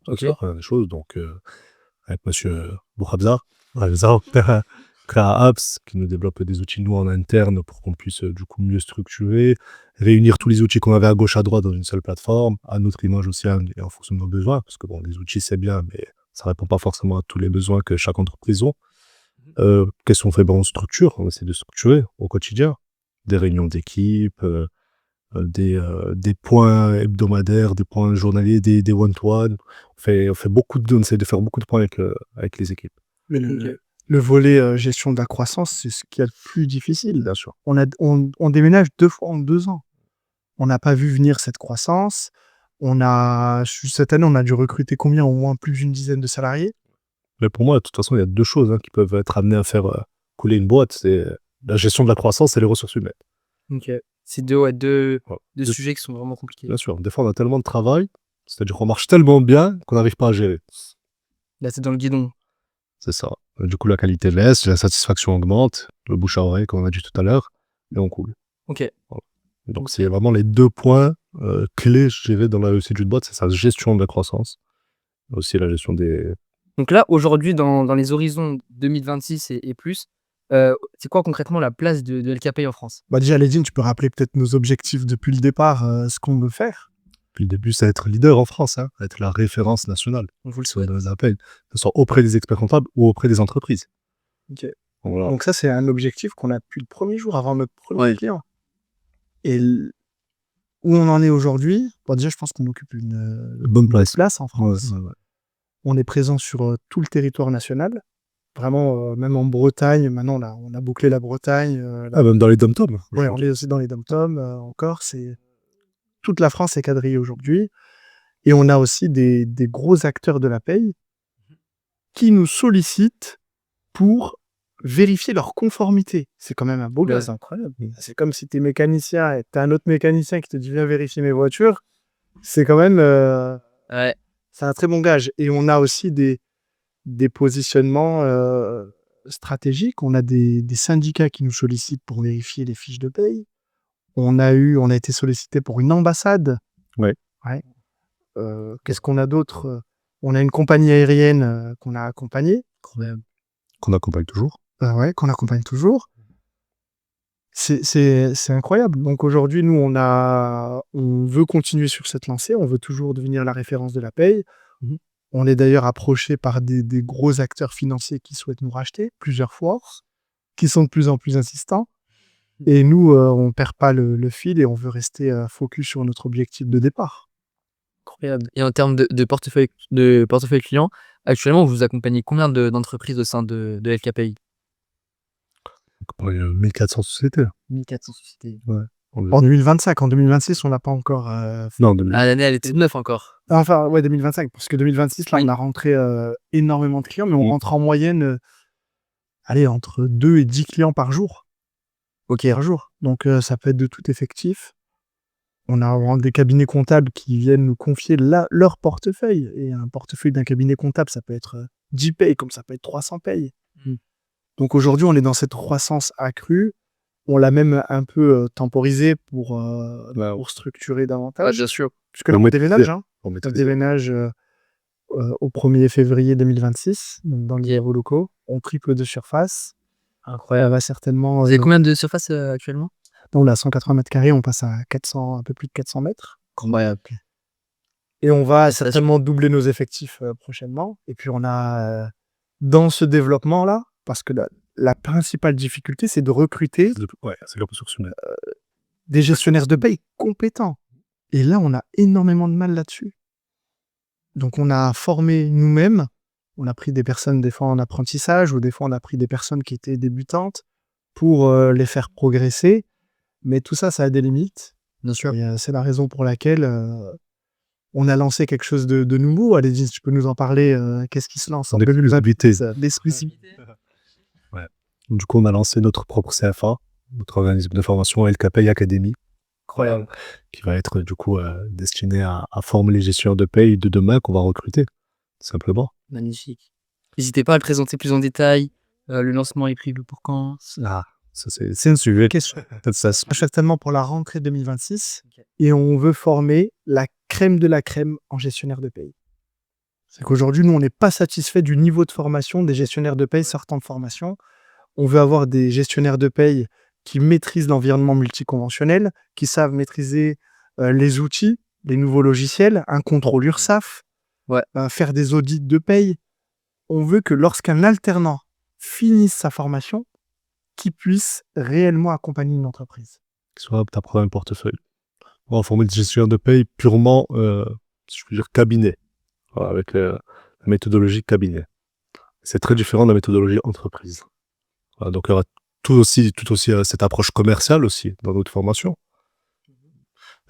Ok. Des choses. Donc, avec monsieur Bouhabza, Kra Apps qui nous développe des outils nous en interne pour qu'on puisse du coup mieux structurer, réunir tous les outils qu'on avait à gauche à droite dans une seule plateforme, à notre image aussi et en fonction de nos besoins, parce que bon, les outils c'est bien, mais ça répond pas forcément à tous les besoins que chaque entreprise a. Qu'est-ce qu'on fait? On structure, on essaie de structurer au quotidien, des réunions d'équipe, des points hebdomadaires, des points journaliers, des one-to-one. On essaie de faire beaucoup de points avec les équipes. Mais le volet gestion de la croissance, c'est ce qu'il y a de plus difficile. Bien sûr. On déménage 2 fois en 2 ans. On n'a pas vu venir cette croissance. Cette année, on a dû recruter combien? Au moins plus d'une dizaine de salariés. Mais pour moi, de toute façon, il y a 2 choses qui peuvent être amenées à faire couler une boîte. C'est la gestion de la croissance et les ressources humaines. Ok. C'est deux Ouais. sujets qui sont vraiment compliqués. Bien sûr. Des fois, on a tellement de travail, c'est-à-dire qu'on marche tellement bien qu'on n'arrive pas à gérer. Là, c'est dans le guidon. C'est ça. Du coup, la qualité baisse, la satisfaction augmente, le bouche à oreille, comme on a dit tout à l'heure, et on coule. Ok. Donc, Ok. c'est vraiment les 2 points clés, je dirais, dans la réussite d'une boîte, c'est sa gestion de la croissance, aussi la gestion des... Donc là, aujourd'hui, dans les horizons 2026 et plus, c'est quoi concrètement la place de LKPay en France? Déjà, Ledine, tu peux rappeler peut-être nos objectifs depuis le départ, ce qu'on veut faire. Puis le début, c'est être leader en France, être la référence nationale. On vous le Ça souhaite. nous appelle, que ce soit auprès des experts comptables ou auprès des entreprises. Ok. Voilà. Donc ça, c'est un objectif qu'on a depuis le premier jour, avant notre premier client. Et où on en est aujourd'hui, déjà, je pense qu'on occupe une Bonne place. en France. Ouais. On est présent sur tout le territoire national. Vraiment, même en Bretagne, maintenant, on a bouclé la Bretagne. Même dans les dom-toms. Ouais, on est aussi dans les dom-toms, encore. Toute la France est quadrillée aujourd'hui. Et on a aussi des gros acteurs de la paye qui nous sollicitent pour vérifier leur conformité. C'est quand même un beau gage. C'est incroyable. C'est comme si t'es mécanicien et t'as un autre mécanicien qui te dit viens vérifier mes voitures. C'est quand même Ouais. c'est un très bon gage. Et on a aussi des positionnements stratégiques. On a des syndicats qui nous sollicitent pour vérifier les fiches de paye. On a été sollicité pour une ambassade. Ouais. Qu'est-ce qu'on a d'autre? On a une compagnie aérienne qu'on a accompagnée. Qu'on accompagne toujours. Qu'on accompagne toujours. C'est incroyable. Donc aujourd'hui, nous, on veut continuer sur cette lancée. On veut toujours devenir la référence de la paye. On est d'ailleurs approché par des gros acteurs financiers qui souhaitent nous racheter plusieurs fois, qui sont de plus en plus insistants. Et nous, on perd pas le fil et on veut rester focus sur notre objectif de départ. Incroyable. Et en termes de portefeuille client, actuellement, vous accompagnez combien d'entreprises au sein de LKPay? Il y a 1400 sociétés. 1400 sociétés. En 2025, en 2026, on n'a pas encore... Non, l'année, elle était neuve encore. Enfin, ouais, 2025, parce que 2026, là, on a rentré énormément de clients, mais on rentre en moyenne, entre 2 et 10 clients par jour. Par jour. Donc, ça peut être de tout effectif. On a des cabinets comptables qui viennent nous confier leur portefeuille. Et un portefeuille d'un cabinet comptable, ça peut être 10 payes, comme ça peut être 300 payes. Donc, aujourd'hui, on est dans cette croissance accrue. On l'a même un peu temporisé pour structurer davantage. Bien sûr. Puisque là, on déménage. On On déménage au 1er février 2026, donc dans les nouveaux locaux. On triple de surface. Incroyable. Ça va certainement... Vous avez combien de surface actuellement? Donc là, 180 mètres carrés, on passe à un peu plus de 400 mètres. Incroyable. Et on va certainement doubler nos effectifs prochainement. Et puis on a, dans ce développement-là, parce que la principale difficulté, c'est de recruter c'est les ressources humaines. des gestionnaires de paye compétents. Et là, on a énormément de mal là-dessus. Donc on a formé nous-mêmes. On a pris des personnes des fois en apprentissage ou des fois on a pris des personnes qui étaient débutantes pour les faire progresser. Mais tout ça, ça a des limites. Bien sûr. Et c'est la raison pour laquelle on a lancé quelque chose de nouveau. Allez, tu peux nous en parler. Qu'est-ce qui se lance en 2026? L'exclusivité. Du coup, on a lancé notre propre CFA, notre organisme de formation LKPay Academy. Incroyable. Qui va être du coup destiné à former les gestionnaires de paye de demain qu'on va recruter, simplement. Magnifique. N'hésitez pas à le présenter plus en détail. Le lancement est prévu pour quand? Ça c'est un sujet. Ça se passe certainement pour la rentrée 2026. Et on veut former la crème de la crème en gestionnaire de paye. C'est qu'aujourd'hui, nous, on n'est pas satisfait du niveau de formation des gestionnaires de paye sortant de formation. On veut avoir des gestionnaires de paye qui maîtrisent l'environnement multiconventionnel, qui savent maîtriser les outils, les nouveaux logiciels, un contrôle URSSAF, Ouais. faire des audits de paye. On veut que lorsqu'un alternant finisse sa formation, qu'il puisse réellement accompagner une entreprise. Qui soit apte à prendre un portefeuille. On va former des gestionnaires de paye purement, si je veux dire, cabinet. Voilà, avec la méthodologie cabinet. C'est très différent de la méthodologie entreprise. Voilà, donc il y aura tout aussi cette approche commerciale aussi dans notre formation.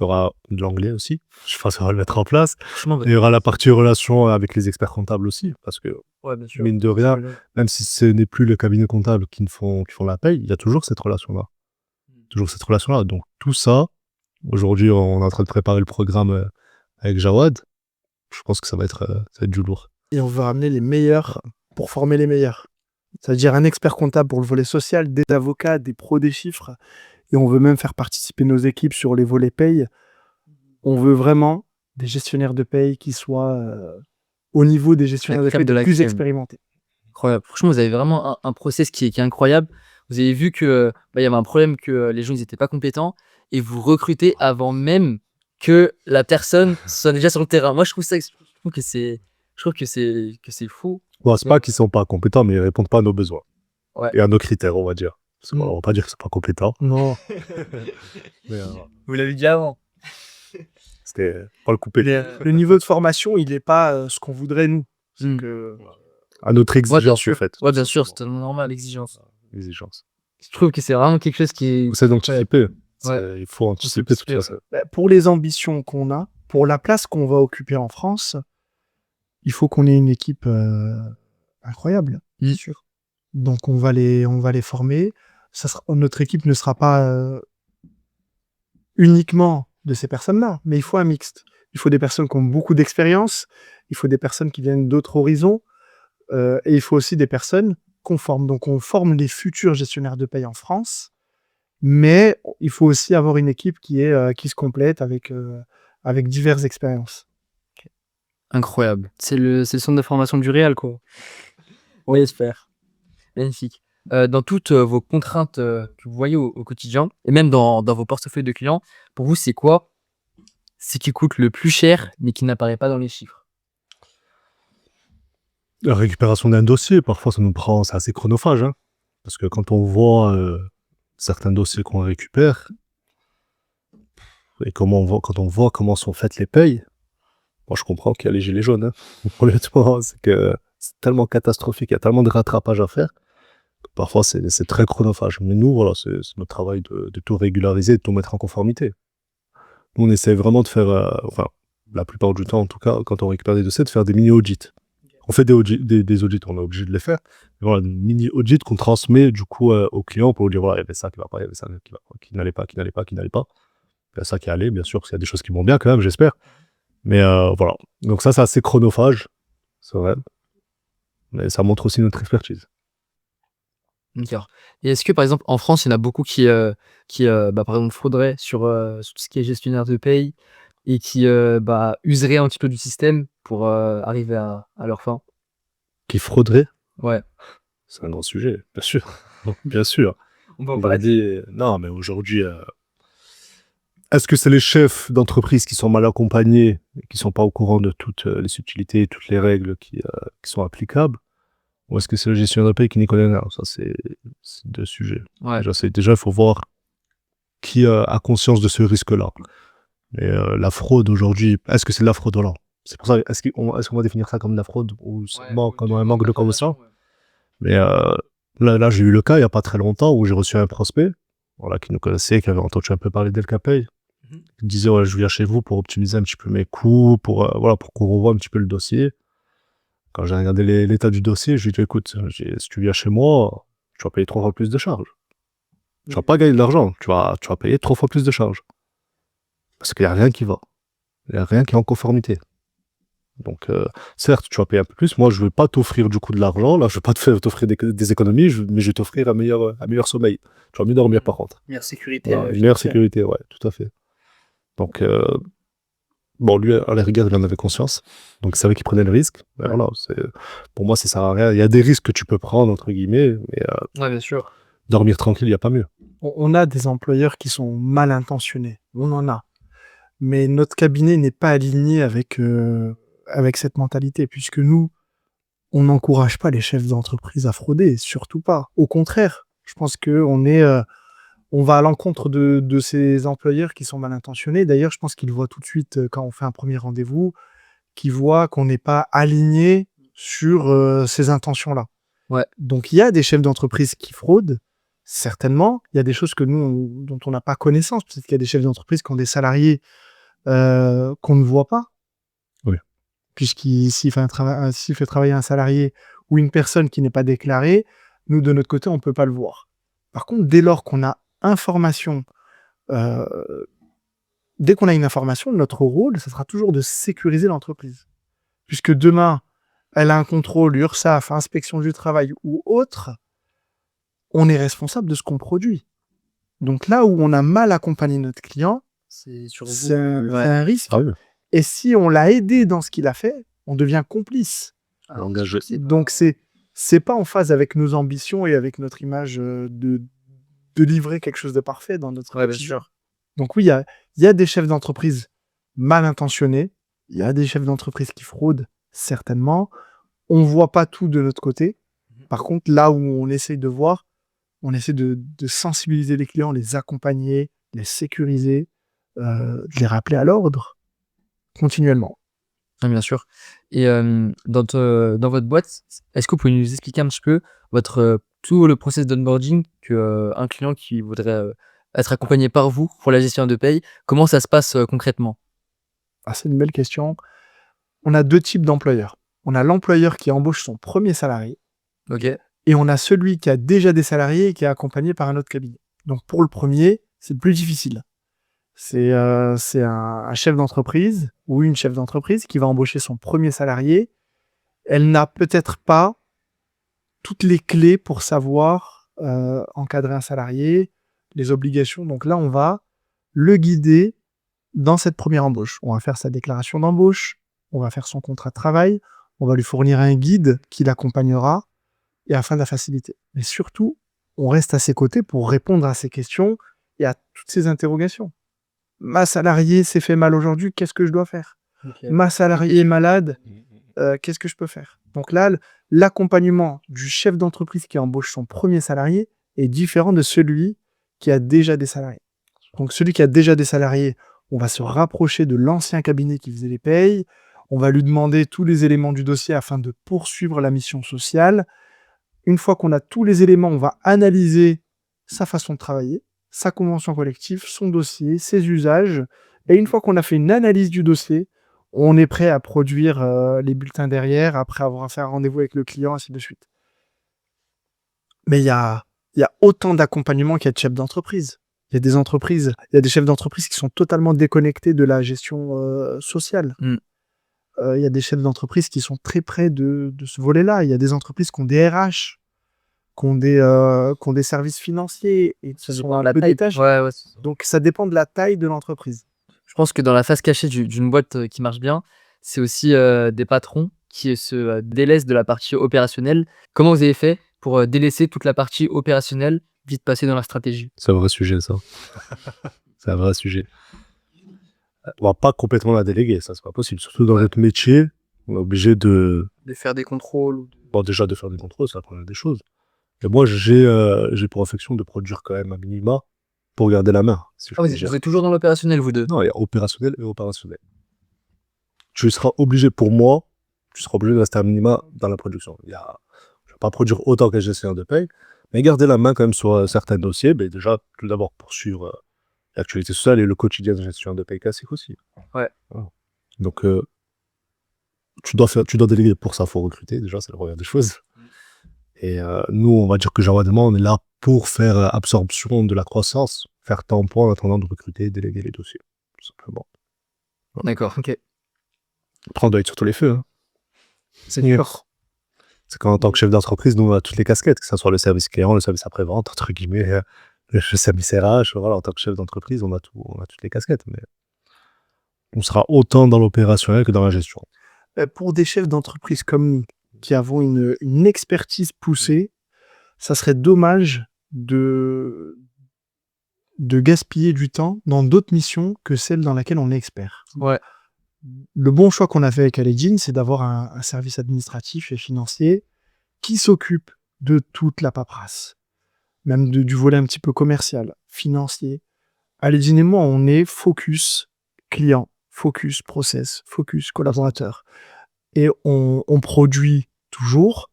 Il y aura de l'anglais aussi, je pense qu'on va le mettre en place. Franchement, Et il y aura la partie relation avec les experts comptables aussi, parce que ouais, bien sûr. mine de rien, même si ce n'est plus le cabinet comptable qui font la paye, il y a toujours cette relation-là. Toujours cette relation-là. Donc tout ça, aujourd'hui, on est en train de préparer le programme avec Jawad. Je pense que ça va être du lourd. Et on veut ramener les meilleurs pour former les meilleurs. C'est-à-dire un expert comptable pour le volet social, des avocats, des pros des chiffres. Et on veut même faire participer nos équipes sur les volets paye. On veut vraiment des gestionnaires de paye qui soient au niveau des gestionnaires de crème paye de la plus crème. expérimentés. Incroyable. Franchement, vous avez vraiment un process qui est incroyable. Vous avez vu que il y avait un problème, que les gens ils étaient pas compétents, et vous recrutez avant même que la personne soit déjà sur le terrain. Moi, je trouve que c'est fou. Bon, c'est pas qu'ils sont pas compétents, mais ils répondent pas à nos besoins. Ouais. Et à nos critères, on va dire. Parce qu'on va pas dire qu'ils sont pas compétents. Non. Mais Vous l'avez dit avant. c'était pas le couper. Le niveau de formation, il n'est pas ce qu'on voudrait nous. C'est que À notre Ouais, bien exigence, sûr. en fait. Ouais, bien sûr, c'est totalement normal, l'exigence. Exigence. Je trouve que c'est vraiment quelque chose qui est. C'est d'anticiper. Ouais. Il faut anticiper tout anticiper, ça. pour les ambitions qu'on a, pour la place qu'on va occuper en France, il faut qu'on ait une équipe incroyable, bien sûr. Donc on va les former. Notre équipe ne sera pas uniquement de ces personnes-là, mais il faut un mixte. Il faut des personnes qui ont beaucoup d'expérience, il faut des personnes qui viennent d'autres horizons, et il faut aussi des personnes qu'on forme. Donc on forme les futurs gestionnaires de paye en France, mais il faut aussi avoir une équipe qui se complète avec diverses expériences. Incroyable. C'est le centre de formation du Réal, quoi. Oui, j'espère. Magnifique. Dans toutes vos contraintes que vous voyez au quotidien, et même dans vos portefeuilles de clients, pour vous, c'est quoi ce qui coûte le plus cher, mais qui n'apparaît pas dans les chiffres? La récupération d'un dossier, parfois, c'est assez chronophage. Hein, parce que quand on voit certains dossiers qu'on récupère, et quand on voit comment sont faites les payes, moi, je comprends qu'il y a les gilets jaunes. Hein. Honnêtement, c'est que c'est tellement catastrophique, il y a tellement de rattrapage à faire. Parfois, c'est très chronophage. Mais nous, voilà, c'est notre travail de tout régulariser, de tout mettre en conformité. Nous, on essaie vraiment de faire, la plupart du temps, en tout cas, quand on récupère des dossiers, de faire des mini-audits. On fait des audits, on est obligé de les faire. Mais voilà, des mini-audits qu'on transmet, du coup, aux clients pour lui dire, voilà, il y avait ça qui va pas, il y avait ça qui n'allait pas. Il y a ça qui allait, bien sûr, parce qu'il y a des choses qui vont bien quand même, j'espère. Mais voilà. Donc ça, c'est assez chronophage. C'est vrai. Mais ça montre aussi notre expertise. D'accord. Et est-ce que, par exemple, en France, il y en a beaucoup qui par exemple, frauderaient sur tout ce qui est gestionnaire de paye et qui useraient un petit peu du système pour arriver à leur fin? Qui frauderait? Ouais. C'est un grand sujet, bien sûr. Bien sûr. On va On va dire, non, mais aujourd'hui, est-ce que c'est les chefs d'entreprise qui sont mal accompagnés et qui sont pas au courant de toutes les subtilités, toutes les règles qui sont applicables? Ou est-ce que c'est le gestionnaire de paye qui n'y connaît rien? Ça, c'est deux sujets. Ouais. Déjà, il faut voir qui a conscience de ce risque-là. Et la fraude aujourd'hui, est-ce que c'est de la fraude? Voilà. C'est pour ça, est-ce qu'on va définir ça comme de la fraude ou seulement comme un manque de connaissance? Mais là, j'ai eu le cas il n'y a pas très longtemps où j'ai reçu un prospect qui nous connaissait, qui avait entendu un peu parler d'Elcapay. Il disait, ouais, je viens chez vous pour optimiser un petit peu mes coûts, pour qu'on revoie un petit peu le dossier. Quand j'ai regardé l'état du dossier, je lui ai dit, écoute, si tu viens chez moi, tu vas payer 3 fois plus de charges. Tu vas pas gagner de l'argent, tu vas payer 3 fois plus de charges. Parce qu'il n'y a rien qui va. Il n'y a rien qui est en conformité. Donc, certes, tu vas payer un peu plus. Moi, je ne vais pas t'offrir du coup de l'argent. Là, je ne vais pas t'offrir des économies, mais je vais t'offrir un meilleur sommeil. Tu vas mieux dormir par contre. Meilleure sécurité. Meilleure sécurité, ouais, tout à fait. Donc, Bon, lui, à la rigueur, il en avait conscience. Donc, il savait qu'il prenait le risque. Mais Ouais. voilà, pour moi, ça sert à rien. Il y a des risques que tu peux prendre, entre guillemets, mais Ouais, bien sûr. dormir tranquille, il n'y a pas mieux. On a des employeurs qui sont mal intentionnés. On en a. Mais notre cabinet n'est pas aligné avec cette mentalité, puisque nous, on n'encourage pas les chefs d'entreprise à frauder, surtout pas. Au contraire, je pense que on va à l'encontre de ces employeurs qui sont mal intentionnés. D'ailleurs, je pense qu'ils voient tout de suite, quand on fait un premier rendez-vous, qu'ils voient qu'on n'est pas aligné sur ces intentions-là. Ouais. Donc, il y a des chefs d'entreprise qui fraudent, certainement. Il y a des choses dont on n'a pas connaissance. Peut-être qu'il y a des chefs d'entreprise qui ont des salariés qu'on ne voit pas. Oui. S'il fait travailler un salarié ou une personne qui n'est pas déclarée, nous, de notre côté, on ne peut pas le voir. Par contre, dès lors qu'on a information, dès qu'on a une information, notre rôle, ce sera toujours de sécuriser l'entreprise. Puisque demain, elle a un contrôle URSSAF, inspection du travail ou autre, on est responsable de ce qu'on produit. Donc là où on a mal accompagné notre client, C'est sur c'est un risque. Ah oui. Et si on l'a aidé dans ce qu'il a fait, on devient complice. Engagé. Donc c'est pas en phase avec nos ambitions et avec notre image de livrer quelque chose de parfait dans notre Ouais, bien quotidien. sûr. Donc oui, il y a des chefs d'entreprise mal intentionnés, il y a des chefs d'entreprise qui fraudent, certainement. On voit pas tout de notre côté. Par contre, là où on essaye de voir, on essaie de sensibiliser les clients, les accompagner, les sécuriser, de les rappeler à l'ordre continuellement. Ouais, bien sûr. Et dans votre boîte, est-ce que vous pouvez nous expliquer un petit peu tout le process d'onboarding un client qui voudrait être accompagné par vous pour la gestion de paye, comment ça se passe concrètement? Ah, c'est une belle question. On a 2 types d'employeurs. On a l'employeur qui embauche son premier salarié Ok. et on a celui qui a déjà des salariés et qui est accompagné par un autre cabinet. Donc pour le premier, c'est le plus difficile. C'est un chef d'entreprise ou une chef d'entreprise qui va embaucher son premier salarié. Elle n'a peut-être pas toutes les clés pour savoir encadrer un salarié, les obligations. Donc là, on va le guider dans cette première embauche. On va faire sa déclaration d'embauche, on va faire son contrat de travail, on va lui fournir un guide qui l'accompagnera et afin de la faciliter. Mais surtout, on reste à ses côtés pour répondre à ses questions et à toutes ses interrogations. Ma salariée s'est fait mal aujourd'hui, qu'est-ce que je dois faire? Ma salariée est malade, qu'est-ce que je peux faire? Donc là, l'accompagnement du chef d'entreprise qui embauche son premier salarié est différent de celui qui a déjà des salariés. Donc celui qui a déjà des salariés, on va se rapprocher de l'ancien cabinet qui faisait les payes, on va lui demander tous les éléments du dossier afin de poursuivre la mission sociale. Une fois qu'on a tous les éléments, on va analyser sa façon de travailler, sa convention collective, son dossier, ses usages. Et une fois qu'on a fait une analyse du dossier, on est prêt à produire les bulletins derrière, après avoir fait un rendez-vous avec le client, ainsi de suite. Mais il y a autant d'accompagnement qu'il y a de chefs d'entreprise. Il y a des chefs d'entreprise qui sont totalement déconnectés de la gestion sociale. Il y a des chefs d'entreprise qui sont très près de ce volet-là. Il y a des entreprises qui ont des RH, qui ont des services financiers et qui sont un peu détachés. Ouais, c'est ça. Donc ça dépend de la taille de l'entreprise. Je pense que dans la face cachée d'une boîte qui marche bien, c'est aussi des patrons qui se délaissent de la partie opérationnelle. Comment vous avez fait pour délaisser toute la partie opérationnelle, vite passer dans la stratégie? C'est un vrai sujet, ça. C'est un vrai sujet. On va pas complètement la déléguer, ça, c'est pas possible. Surtout dans notre métier, on est obligé de faire des contrôles. Bon, déjà, de faire des contrôles, c'est la première des choses. Et moi, j'ai pour affection de produire quand même un minima pour garder la main. Si je Ah, puis vous dire. êtes toujours dans l'opérationnel, vous deux? Non, il y a opérationnel et opérationnel. Tu seras obligé, pour moi, de rester un minima dans la production. Je ne vais pas produire autant que gestionnaire de paye, mais garder la main quand même sur certains dossiers. Mais déjà, tout d'abord, poursuivre l'actualité sociale et le quotidien de gestionnaire de paye classique aussi. Ouais. Voilà. Donc, tu dois déléguer. Pour ça, il faut recruter. Déjà, c'est la première des choses. Et nous, on va dire que Jawadement, on est là pour faire absorption de la croissance, faire tampon en attendant de recruter, déléguer les dossiers, tout simplement. D'accord, ok. Après, on doit être sur tous les feux. Hein. C'est dur. C'est qu'en tant que chef d'entreprise, nous, on a toutes les casquettes, que ce soit le service client, le service après-vente, entre guillemets, le service RH. Voilà, en tant que chef d'entreprise, on a toutes les casquettes. Mais on sera autant dans l'opérationnel que dans la gestion. Pour des chefs d'entreprise comme nous, qui avons une expertise poussée, ça serait dommage de gaspiller du temps dans d'autres missions que celles dans laquelle on est expert. Ouais. Le bon choix qu'on a fait avec Aledin, c'est d'avoir un service administratif et financier qui s'occupe de toute la paperasse, même du volet un petit peu commercial, financier. Aledin et moi, on est focus client, focus process, focus collaborateur. Et on produit toujours,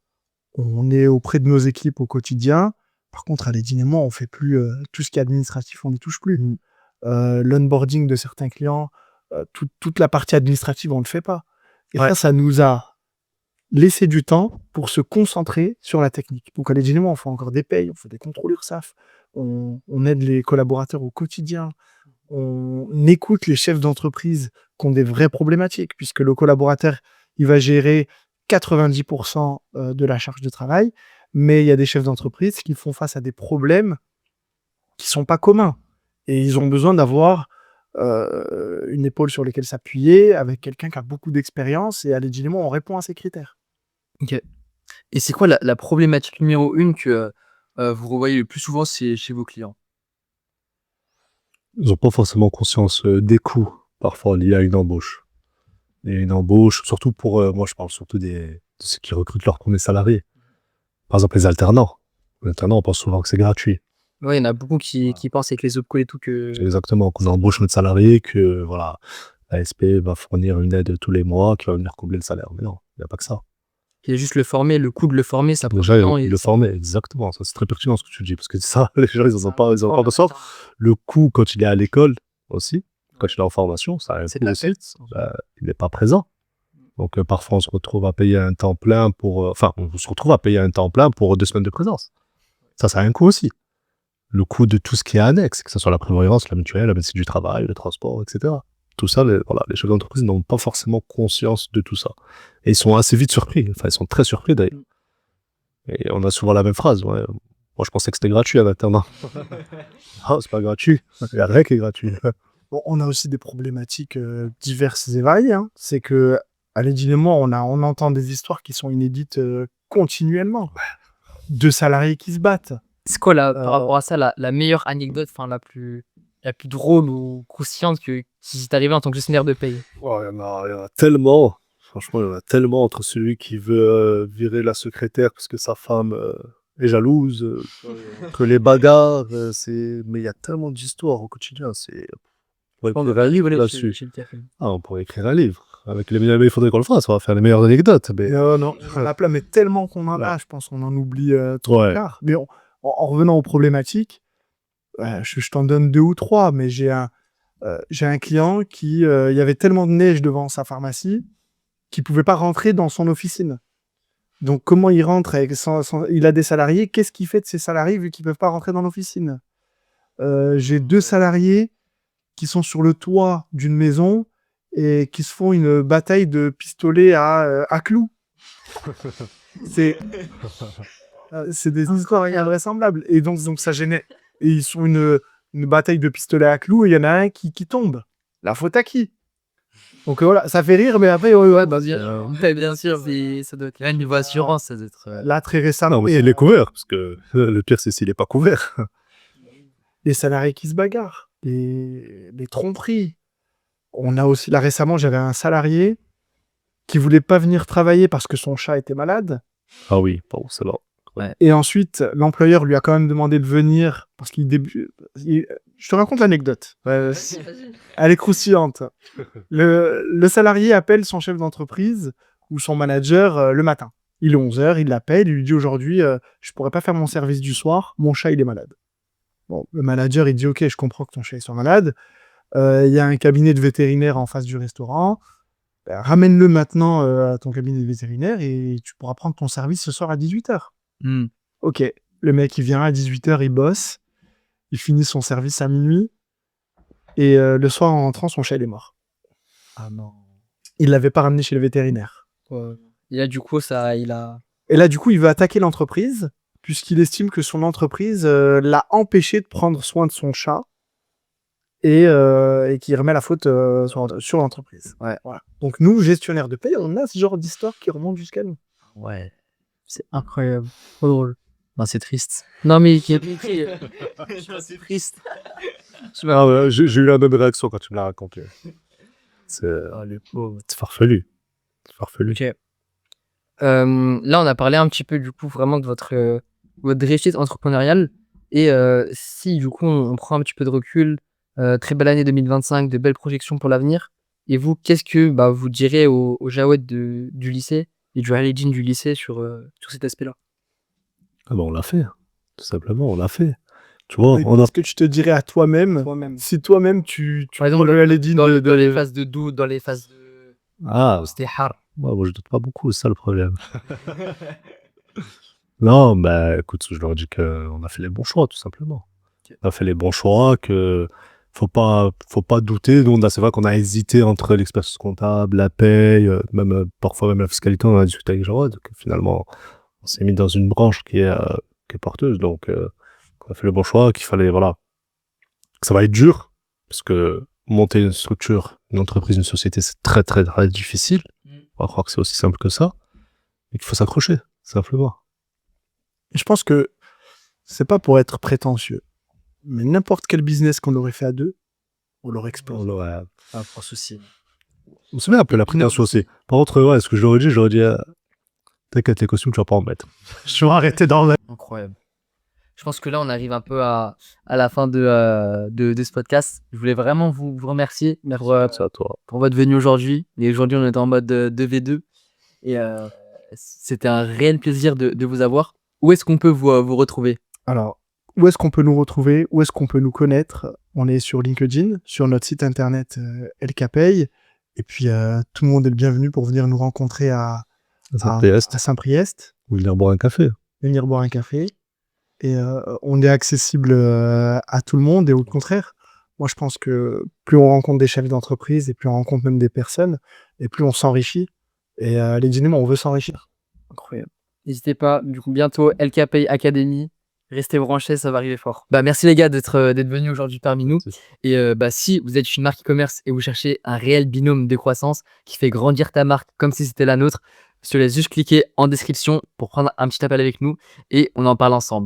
on est auprès de nos équipes au quotidien. Par contre, Aledin et moi, on fait plus tout ce qui est administratif, on n'y touche plus. L'onboarding de certains clients, toute la partie administrative, on ne le fait pas. Et ça nous a laissé du temps pour se concentrer sur la technique. Donc, Aledin et moi, on fait encore des payes, on fait des contrôles URSSAF, on aide les collaborateurs au quotidien, on écoute les chefs d'entreprise qui ont des vraies problématiques, puisque le collaborateur, il va gérer 90% de la charge de travail, mais il y a des chefs d'entreprise qui font face à des problèmes qui sont pas communs. Et ils ont besoin d'avoir une épaule sur laquelle s'appuyer, avec quelqu'un qui a beaucoup d'expérience, et Aledin et moi, on répond à ces critères. Ok. Et c'est quoi la problématique numéro 1 que vous revoyez le plus souvent chez vos clients? Ils n'ont pas forcément conscience des coûts, parfois liés à une embauche. Et une embauche, surtout pour, moi je parle surtout de ceux qui recrutent leurs premiers salariés. Par exemple, les alternants. Les alternants, on pense souvent que c'est gratuit. Ouais, il y en a beaucoup qui pensent avec les OPCO et tout que... Exactement, qu'on embauche notre salarié, que voilà, l'ASP va fournir une aide tous les mois qui va venir combler le salaire. Mais non, il n'y a pas que ça. Il y a juste le former, le coût de le former, ça prend Déjà, du temps. le former, exactement. Ça, c'est très pertinent ce que tu dis, parce que ça, les gens, ils n'en ont pas besoin. Le coût, quand il est à l'école aussi, quand il est en formation, ça a un C'est coût de la aussi. tête. Il n'est pas présent. Donc, parfois, on se retrouve à payer un temps plein pour... on se retrouve à payer un temps plein pour 2 semaines de présence. Ça a un coût aussi. Le coût de tout ce qui est annexe, que ce soit la prévoyance, la mutuelle, la médecine du travail, le transport, etc. Tout ça, les chefs d'entreprise n'ont pas forcément conscience de tout ça. Et ils sont assez vite surpris. Enfin, ils sont très surpris d'ailleurs. Et on a souvent la même phrase. Ouais. Moi, je pensais que c'était gratuit en attendant. Ah, c'est pas gratuit. Il n'y a rien qui est gratuit. Bon, on a aussi des problématiques diverses et variées. Hein. C'est que, Aledin et moi, on entend des histoires qui sont inédites continuellement. De salariés qui se battent. C'est quoi, par rapport à ça, la meilleure anecdote, enfin la plus drôle ou croustillante qui t'est arrivée en tant que gestionnaire de paye? Oh, il y en a tellement. Franchement, il y en a tellement entre celui qui veut virer la secrétaire parce que sa femme est jalouse, que les bagarres, mais il y a tellement d'histoires au quotidien. On pourrait écrire un livre là-dessus. Ah, on pourrait écrire un livre. Avec les meilleurs, il faudrait qu'on le fasse. On va faire les meilleures anecdotes. Mais... non, on a plein, mais tellement qu'on en a, je pense qu'on en oublie trop tard. Mais en revenant aux problématiques, je t'en donne 2 ou 3, mais j'ai un client qui, il y avait tellement de neige devant sa pharmacie qu'il pouvait pas rentrer dans son officine. Donc, comment il rentre avec il a des salariés, qu'est-ce qu'il fait de ces salariés vu qu'ils peuvent pas rentrer dans l'officine? J'ai 2 salariés qui sont sur le toit d'une maison et qui se font une bataille de pistolets à clous. C'est des histoires invraisemblables. Et donc ça gênait. Et ils sont une bataille de pistolets à clous et il y en a un qui tombe. La faute à qui? Donc voilà, ça fait rire, mais après, bien sûr, ça doit être là, niveau assurance, ça doit être... Là, très récemment... Non, mais il est couvert, parce que le pire, c'est s'il n'est pas couvert. Les salariés qui se bagarrent, les tromperies. On a aussi, là récemment, j'avais un salarié qui voulait pas venir travailler parce que son chat était malade. Ah oui, bon, c'est là. Ouais. Et ensuite, l'employeur lui a quand même demandé de venir parce qu'il je te raconte l'anecdote. Elle est croustillante. Le salarié appelle son chef d'entreprise ou son manager le matin. Il est 11h, il l'appelle, il lui dit aujourd'hui, je pourrais pas faire mon service du soir, mon chat il est malade. Bon, le manager il dit ok, je comprends que ton chat soit malade. Il y a un cabinet de vétérinaire en face du restaurant. Ben, ramène-le maintenant à ton cabinet de vétérinaire et tu pourras prendre ton service ce soir à 18h. Ok, le mec il vient à 18h, il bosse, il finit son service à minuit et le soir en rentrant, son chat il est mort. Ah non. Il l'avait pas ramené chez le vétérinaire. Et là du coup, Et là du coup, il veut attaquer l'entreprise puisqu'il estime que son entreprise l'a empêché de prendre soin de son chat. et qui remet la faute sur l'entreprise. Ouais. Voilà. Donc nous, gestionnaires de paye, on a ce genre d'histoire qui remonte jusqu'à nous. Ouais. C'est incroyable. Trop drôle. Non, c'est triste. Non, mais c'est triste. J'ai eu la même réaction quand tu me l'as raconté. C'est Le pauvre. c'est farfelu. C'est farfelu. Ok. Là, on a parlé un petit peu du coup vraiment de votre réussite entrepreneuriale. Et si du coup on prend un petit peu de recul, très belle année 2025, de belles projections pour l'avenir. Et vous, qu'est-ce que vous direz aux Jawed du lycée et du Al-Edine du lycée sur cet aspect-là? Ah bah, on l'a fait. Tout simplement, on l'a fait. Tu vois, Oui, on a... Est-ce que tu te dirais à toi-même, si toi-même tu Par exemple, prends le Al-Edine Dans de les phases de doute, dans les phases de Ah, istihar. moi je doute pas beaucoup, c'est ça le problème. Non, bah écoute, je leur dis qu'on a fait les bons choix, tout simplement. Ok. On a fait les bons choix, que faut pas douter. Nous, c'est vrai qu'on a hésité entre l'expertise comptable, la paye, parfois même la fiscalité, on a discuté avec Jarod, donc finalement, on s'est mis dans une branche qui est porteuse, donc on a fait le bon choix, qu'il fallait, voilà, que ça va être dur, parce que monter une structure, une entreprise, une société, c'est très, très, très difficile. On va croire que c'est aussi simple que ça, et qu'il faut s'accrocher, simplement. Je pense que c'est pas pour être prétentieux, mais n'importe quel business qu'on aurait fait à deux, on l'aurait explosé. Pas pour souci. On se met un peu la prétention aussi. Par contre, ouais, ce que j'aurais dit, t'inquiète, les costumes, tu vas pas en mettre. Je vais arrêter d'en mettre. Incroyable. Je pense que là, on arrive un peu à la fin de ce podcast. Je voulais vraiment vous remercier C'est à toi. pour votre venue aujourd'hui. Et aujourd'hui, on est en mode 2v2. Et c'était un réel plaisir de vous avoir. Où est-ce qu'on peut vous retrouver? Alors, où est-ce qu'on peut nous retrouver? Où est-ce qu'on peut nous connaître? On est sur LinkedIn, sur notre site internet LKPay. Et puis, tout le monde est le bienvenu pour venir nous rencontrer à Saint-Priest, Ou venir boire un café. venir boire un café. Et on est accessible à tout le monde. Et au contraire, moi, je pense que plus on rencontre des chefs d'entreprise et plus on rencontre même des personnes, et plus on s'enrichit. Et les dîners, on veut s'enrichir. Incroyable. N'hésitez pas, du coup, bientôt LKPay Academy. Restez branchés, ça va arriver fort. Merci les gars d'être venus aujourd'hui parmi nous. Et si vous êtes une marque e-commerce et vous cherchez un réel binôme de croissance qui fait grandir ta marque comme si c'était la nôtre, je te laisse juste cliquer en description pour prendre un petit appel avec nous et on en parle ensemble.